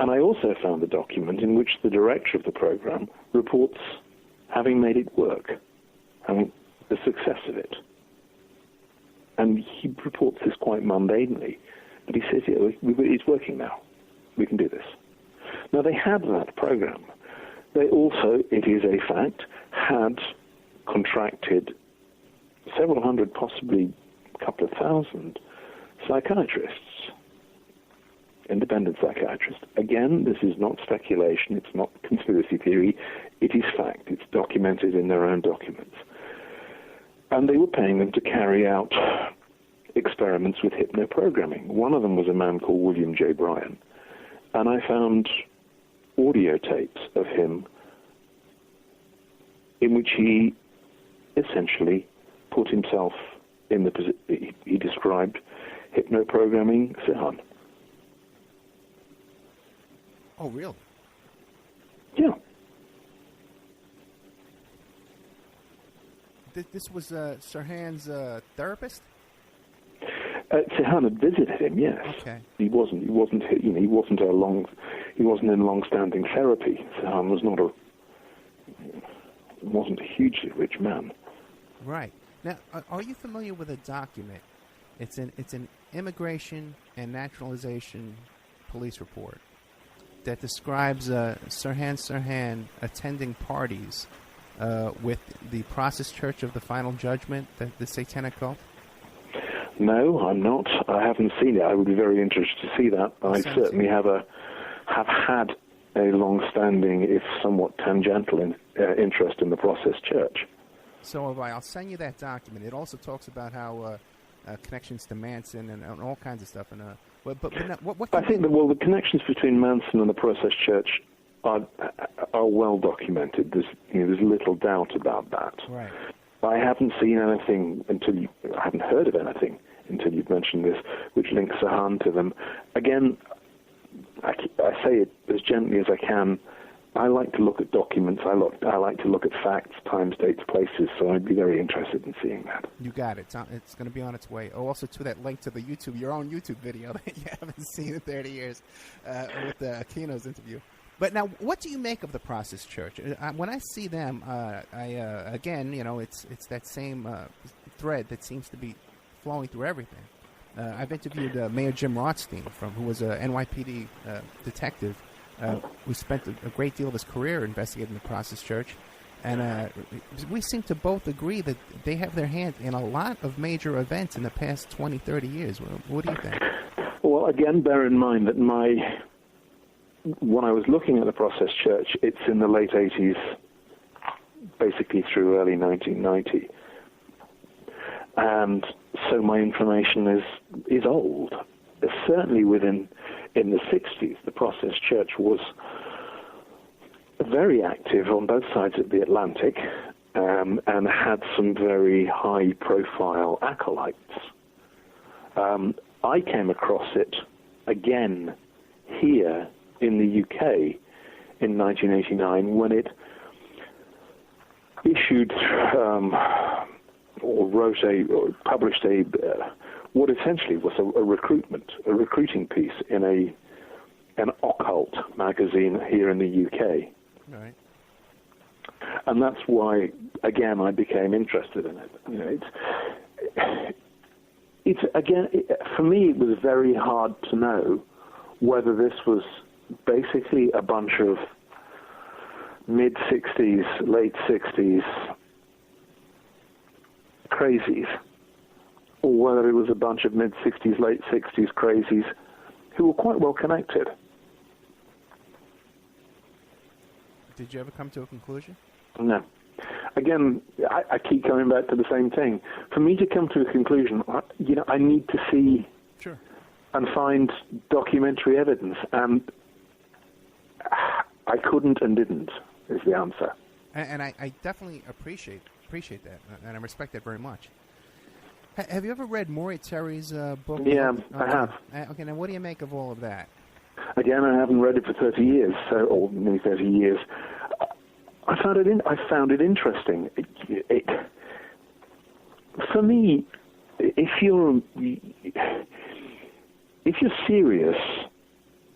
And I also found a document in which the director of the program reports having made it work, having the success of it. And he reports this quite mundanely, but he says, yeah, it's working now. We can do this. Now, they had that program. They also, it is a fact, had contracted several hundred, possibly a couple of thousand psychiatrists, independent psychiatrists. Again, this is not speculation, it's not conspiracy theory, it is fact. It's documented in their own documents. And they were paying them to carry out experiments with hypnoprogramming. One of them was a man called William J. Bryan, and I found audio tapes of him in which he essentially put himself in the position, he described hypnoprogramming Sirhan. Oh, really? Yeah. This was Sirhan's therapist? Sirhan had visited him. Yes. Okay. He wasn't in long-standing therapy. Sirhan wasn't a hugely rich man. Right. Now, are you familiar with a document? It's an immigration and naturalization police report that describes Sirhan attending parties with the Process Church of the Final Judgment, the satanic cult? No, I'm not. I haven't seen it. I would be very interested to see that. I certainly have had a long-standing, if somewhat tangential, interest in the Process Church. So have I. I'll send you that document. It also talks about how connections to Manson and all kinds of stuff. And what I think that the connections between Manson and the Process Church are well documented. There's little doubt about that. Right. I haven't seen anything I haven't heard of anything until you've mentioned this, which links Sirhan to them. Again, I say it as gently as I can. I like to look at documents. I like to look at facts, times, dates, places. So I'd be very interested in seeing that. You got it. It's going to be on its way. Oh, also to that link to the your own YouTube video that you haven't seen in 30 years with the Aquino's interview. But now, what do you make of the Process Church? When I see them, again, it's that same thread that seems to be flowing through everything. I've interviewed Mayor Jim Rothstein, who was a NYPD detective who spent a great deal of his career investigating the Process Church. And we seem to both agree that they have their hand in a lot of major events in the past 20, 30 years. What do you think? Well, again, bear in mind that when I was looking at the Process Church, it's in the late 80s, basically through early 1990. And so my information is old. Certainly in the 60s, the Process Church was very active on both sides of the Atlantic and had some very high-profile acolytes. I came across it again here in the UK in 1989 when it issued published what essentially was a recruiting piece in an occult magazine here in the UK. Right. And that's why, again, I became interested in it. For me, it was very hard to know whether this was basically a bunch of mid-60s, late 60s crazies, or whether it was a bunch of mid-60s, late 60s crazies who were quite well connected. Did you ever come to a conclusion? No. Again, I keep coming back to the same thing. For me to come to a conclusion, I need to see and find documentary evidence, and I couldn't and didn't, is the answer. And I definitely appreciate that, and I respect that very much. Have you ever read Maury Terry's book? Yeah, I have. Okay, now what do you make of all of that? Again, I haven't read it for 30 years, or nearly 30 years. I found it interesting. For me, if you're serious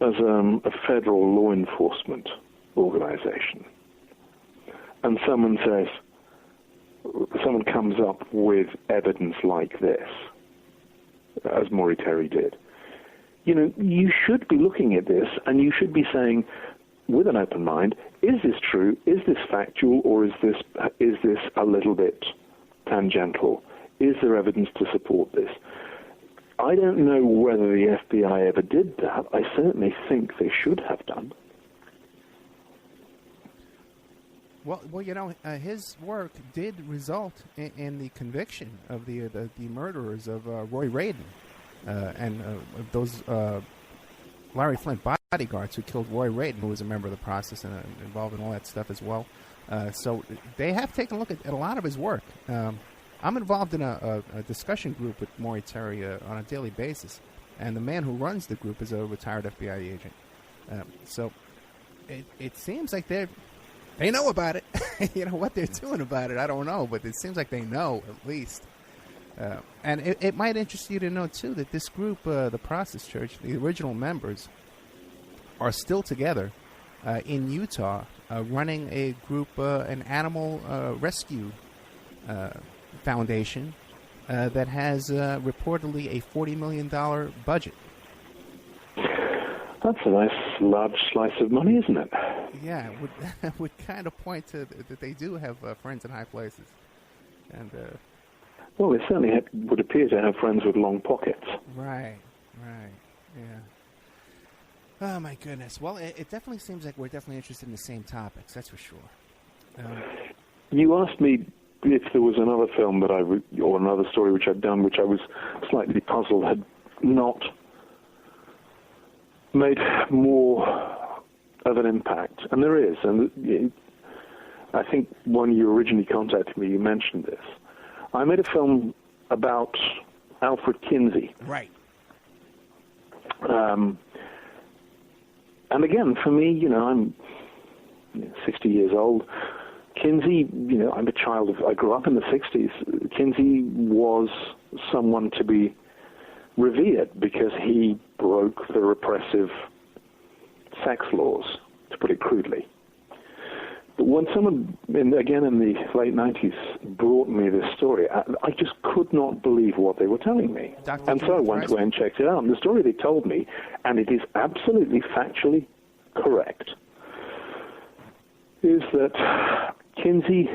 as a federal law enforcement organization, and someone comes up with evidence like this, as Maury Terry did, you should be looking at this and you should be saying, with an open mind, is this true? Is this factual? Or is this a little bit tangential? Is there evidence to support this? I don't know whether the FBI ever did that. I certainly think they should have done. Well, his work did result in the conviction of the murderers of Roy Raden and those Larry Flint bodyguards who killed Roy Raden, who was a member of the process and involved in all that stuff as well. So they have taken a look at a lot of his work. I'm involved in a discussion group with Maury Terry on a daily basis, and the man who runs the group is a retired FBI agent. So it seems like they know about it. What they're doing about it, I don't know, but it seems like they know at least. And it might interest you to know, too, that this group, the Process Church, the original members, are still together in Utah running a group, an animal rescue foundation that has reportedly a $40 million budget. That's a nice large slice of money, isn't it? Yeah, it would kind of point to that they do have friends in high places. And well, they certainly would appear to have friends with long pockets. Right, yeah. Oh, my goodness. Well, it definitely seems like we're definitely interested in the same topics, that's for sure. You asked me if there was another film or another story which I'd done, which I was slightly puzzled had not made more of an impact. And there is. And I think when you originally contacted me, you mentioned this. I made a film about Alfred Kinsey. Right. And again, for me, I'm 60 years old. Kinsey, I'm a child I grew up in the 60s. Kinsey was someone to be revered because he broke the repressive sex laws, to put it crudely. But when someone, again in the late 90s, brought me this story, I just could not believe what they were telling me. And so I went away and checked it out. And the story they told me, and it is absolutely factually correct, is that Kinsey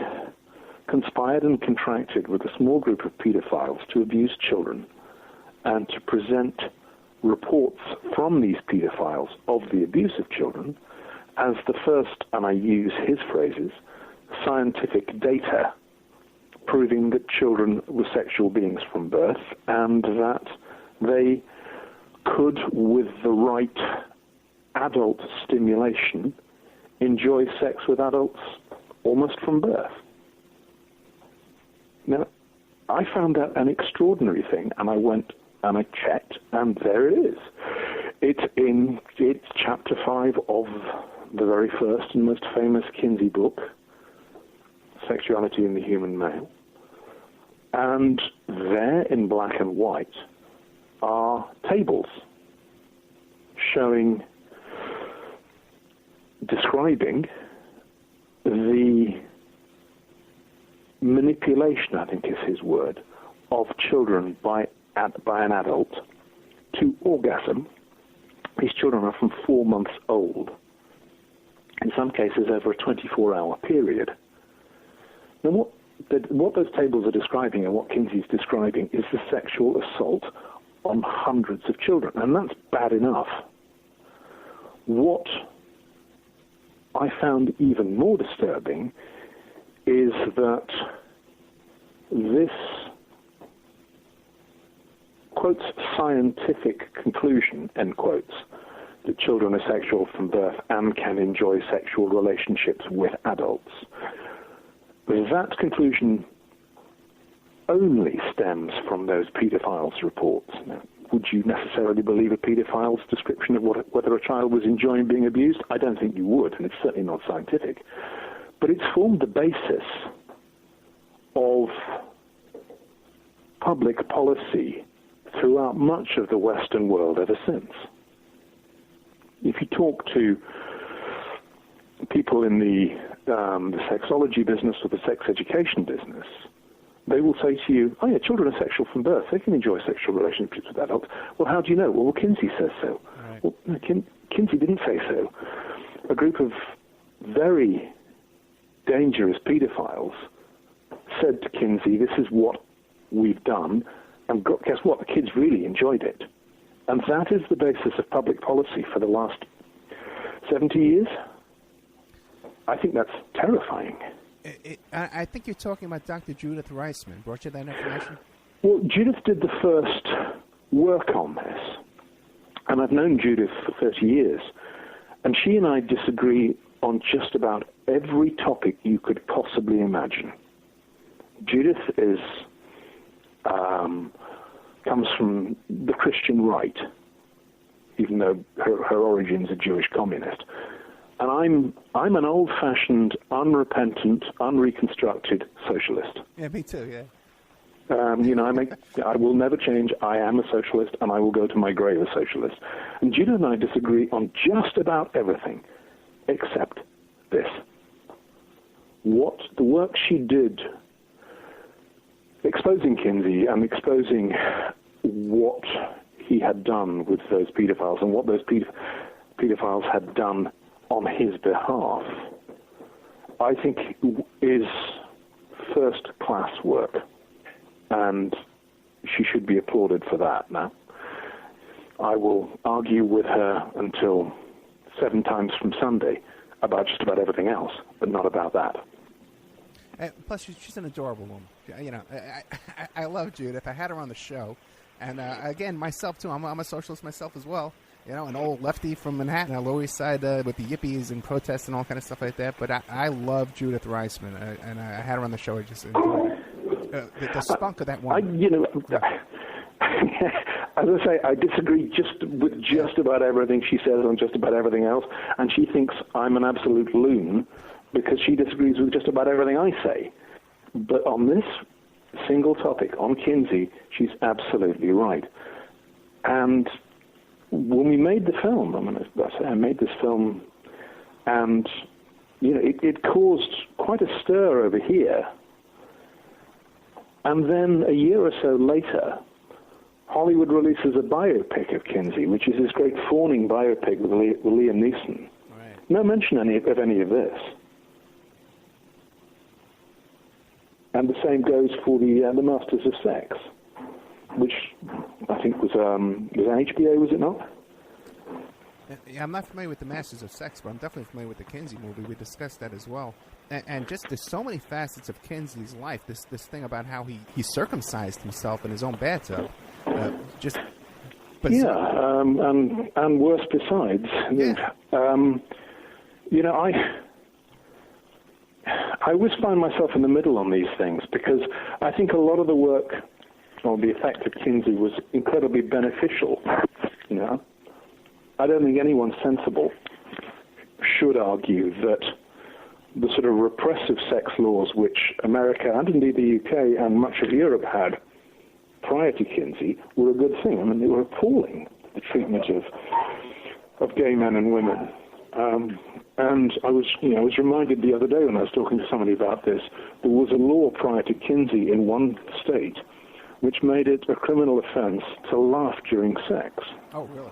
conspired and contracted with a small group of pedophiles to abuse children and to present reports from these pedophiles of the abuse of children as the first, and I use his phrases, scientific data proving that children were sexual beings from birth and that they could, with the right adult stimulation, enjoy sex with adults almost from birth. Now, I found that an extraordinary thing, and I went and I checked, and there it is. It's chapter 5 of the very first and most famous Kinsey book, Sexuality in the Human Male. And there, in black and white, are tables describing the manipulation, I think is his word, of children by an adult to orgasm. These children are from 4 months old, in some cases over a 24-hour period. Now, what those tables are describing and what Kinsey's describing is the sexual assault on hundreds of children, and that's bad enough. What I found even more disturbing is that this, quotes, scientific conclusion, end quotes, that children are sexual from birth and can enjoy sexual relationships with adults, that conclusion only stems from those pedophiles' reports. Now, would you necessarily believe a pedophile's description of whether a child was enjoying being abused? I don't think you would, and it's certainly not scientific. But it's formed the basis of public policy throughout much of the Western world ever since. if you talk to people in the sexology business or the sex education business, they will say to you, oh yeah, children are sexual from birth. They can enjoy sexual relationships with adults. Well, how do you know? Well, Kinsey says so. Right. Well, no, Kinsey didn't say so. A group of very dangerous pedophiles said to Kinsey, this is what we've done, and guess what? The kids really enjoyed it. And that is the basis of public policy for the last 70 years. I think that's terrifying. I think you're talking about Dr. Judith Reisman. Brought you that information? Well, Judith did the first work on this, and I've known Judith for 30 years, and she and I disagree on just about every topic you could possibly imagine. Judith comes from the Christian right, even though her origins are Jewish communist. And I'm an old-fashioned, unrepentant, unreconstructed socialist. Yeah, me too. Yeah. I will never change. I am a socialist, and I will go to my grave a socialist. And Judith and I disagree on just about everything, except this: what the work she did, exposing Kinsey and exposing what he had done with those pedophiles and what those pedophiles had done on his behalf, I think is first-class work, and she should be applauded for that. Now, I will argue with her until 7 times from Sunday about just about everything else, but not about that. Plus, she's an adorable woman. You know, I love Judith. I had her on the show, and again, myself too. I'm a socialist myself as well. You know, an old lefty from Manhattan, on the Lower East Side, with the yippies and protests and all kind of stuff like that. But I love Judith Reisman, and I had her on the show. I just enjoyed it. The spunk of that woman. As I say, I disagree with just about everything she says on just about everything else, and she thinks I'm an absolute loon because she disagrees with just about everything I say. But on this single topic, on Kinsey, she's absolutely right. And when we made the film, I made this film, and it caused quite a stir over here. And then a year or so later, Hollywood releases a biopic of Kinsey, which is this great fawning biopic with Liam Neeson. Right. No mention of any of this. And the same goes for the Masters of Sex, which I think was HBO, was it not? Yeah, I'm not familiar with the Masters of Sex, but I'm definitely familiar with the Kinsey movie. We discussed that as well. And just there's so many facets of Kinsey's life. This thing about how he circumcised himself in his own bathtub. And worse besides. Yeah. I always find myself in the middle on these things because I think a lot of the work or the effect of Kinsey was incredibly beneficial. I don't think anyone sensible should argue that the sort of repressive sex laws which America and indeed the UK and much of Europe had prior to Kinsey were a good thing. I mean, they were appalling, the treatment of gay men and women. And I was reminded the other day when I was talking to somebody about this, there was a law prior to Kinsey in one state which made it a criminal offense to laugh during sex. Oh, really?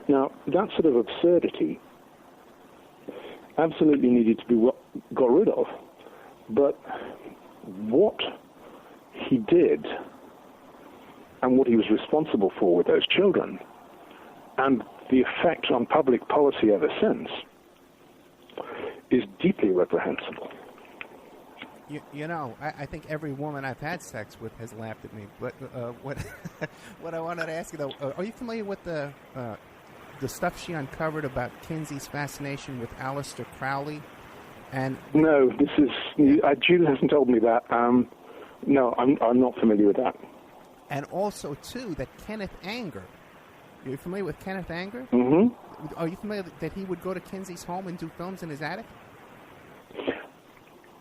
Now, that sort of absurdity absolutely needed to be got rid of. But what he did and what he was responsible for with those children and the effect on public policy ever since is deeply reprehensible. I think every woman I've had sex with has laughed at me. But what I wanted to ask you, though, are you familiar with the stuff she uncovered about Kinsey's fascination with Aleister Crowley? And no, Judith hasn't told me that. No, I'm not familiar with that. And also, too, that Kenneth Anger. Are you familiar with Kenneth Anger? Mm-hmm. Are you familiar that he would go to Kinsey's home and do films in his attic?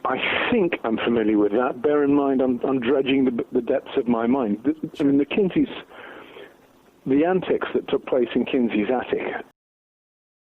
I think I'm familiar with that. Bear in mind, I'm dredging the depths of my mind. I mean, the antics that took place in Kinsey's attic